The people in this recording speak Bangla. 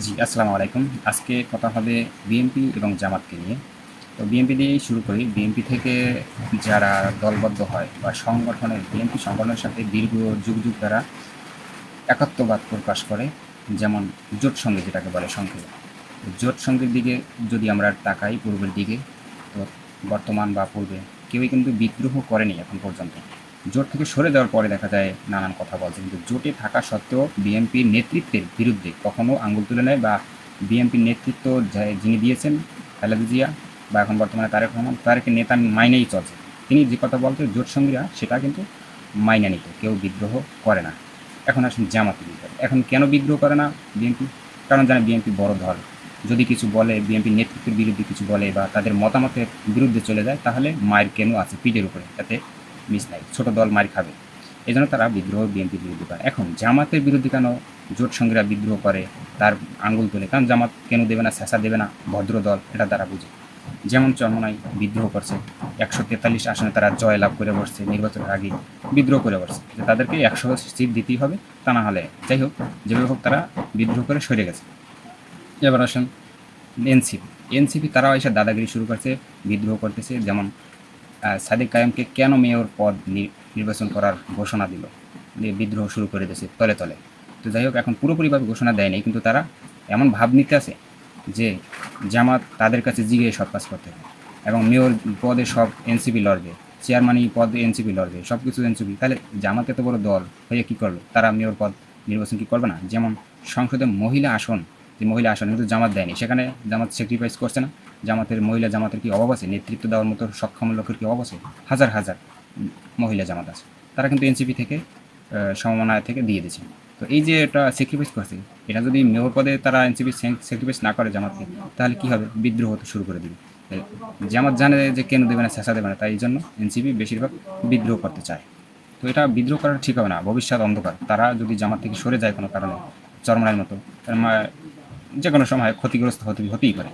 জি, আসসালামু আলাইকুম। আজকে কথা হবে বিএনপি এবং জামাতকে নিয়ে। তো বিএনপি দিয়েই শুরু করি। বিএনপি থেকে যারা দলবদ্ধ হয় বা বিএনপি সংগঠনের সাথে দীর্ঘ যুগ তারা একাত্মবাদ প্রকাশ করে। যেমন জোট সঙ্গী যেটাকে বলে সংক্ষেপে। জোট সঙ্গীর দিকে যদি আমরা তাকাই পূর্বের দিকে, তো বর্তমান বা পূর্বে কেউই কিন্তু বিদ্রোহ করেনি এখন পর্যন্ত। জোট থেকে সরে যাওয়ার পরে দেখা যায় নানান কথা বলছে, কিন্তু জোটে থাকা সত্ত্বেও বিএনপির নেতৃত্বের বিরুদ্ধে কখনো আঙুল তুলে নেয় বা বিএনপির নেতৃত্ব যিনি দিয়েছেন খালেদা জিয়া বা এখন বর্তমানে তারেক রহমান, তারেক নেতা মাইনেই চলছে। তিনি যে কথা বলতে জোট সঙ্গীরা সেটা কিন্তু মাইনে নিত, কেউ বিদ্রোহ করে না। এখন আসুন জামাতের বিষয়। এখন কেন বিদ্রোহ করে না বিএনপি? কারণ জানে বিএনপি বড় দল, যদি কিছু বলে বিএনপির নেতৃত্বের বিরুদ্ধে কিছু বলে বা তাদের মতামতের বিরুদ্ধে চলে যায়, তাহলে মায়ের কেন আছে পিঠের উপরে, তাতে মিস নাই, ছোট দল মার খাবে। এই জন্য তারা বিদ্রোহ বিএনপির বিরুদ্ধে করে। এখন জামাতের বিরুদ্ধে কেন জোট সঙ্গীরা বিদ্রোহ করে, তার আঙ্গুল তোলে? কারণ জামাত কেন দেবে না, শেষা দেবে না, ভদ্র দল, এটা তারা বুঝে। যেমন চরমোনাই বিদ্রোহ করছে, 143 আসনে তারা জয় লাভ করে বসছে, নির্বাচনের আগে বিদ্রোহ করে বসছে যে তাদেরকে 100 সিট দিতেই হবে, তা না হলে যাই হোক, যেভাবে হোক তারা বিদ্রোহ করে সরে গেছে। এবার আসেন এনসিপি। এনসিপি তারাও এসে দাদাগিরি শুরু করছে, বিদ্রোহ করতেছে। যেমন সাদিক কায়েমকে কেন মেয়র পদ নির্বাচন করার ঘোষণা দিল, দিয়ে বিদ্রোহ শুরু করে দিয়েছে তলে তলে। তো যাই হোক, এখন পুরোপুরিভাবে ঘোষণা দেয়নি, কিন্তু তারা এমন ভাব নিতে আছে যে জামাত তাদের কাছে জিগিয়ে সব কাজ করতে হবে এবং মেয়র পদে সব এনসিপি লড়বে, চেয়ারম্যানই পদ এনসিপি লড়বে, সব কিছু এনসিপি। তাহলে জামাত এত বড় দল হয়ে কী করলো? তারা মেয়র পদ নির্বাচন কি করবে না? যেমন সংসদে মহিলা আসন, যে মহিলা আসন কিন্তু জামাত দেয়নি, সেখানে জামাত স্যাক্রিফাইস করছে না। জামাতের কি অভাব আছে? নেতৃত্ব দেওয়ার মতো সক্ষম লোকের কি অভাব আছে? হাজার হাজার মহিলা জামাত আছে, তারা কিন্তু এনসিপি থেকে সমমনায় থেকে দিয়ে দিয়েছে। তো এই যে এটা স্যাক্রিফাইস করছে, এটা যদি মেয়র পদে তারা এনসিপি স্যাক্রিফাইস না করে জামাতকে, তাহলে কী হবে? বিদ্রোহ হতে শুরু করে দিবে। জামাত জানে যে কেন দেবে না, শেষা দেবে না, তাই এই জন্য এনসিপি বেশিরভাগ বিদ্রোহ করতে চায়। তো এটা বিদ্রোহ করা ঠিক হবে না, ভবিষ্যৎ অন্ধকার। তারা যদি জামাত থেকে সরে যায় কোনো কারণে, চরমনাইয়ের মতো, যে কোনো সময় ক্ষতিগ্রস্ত হতেই পারে।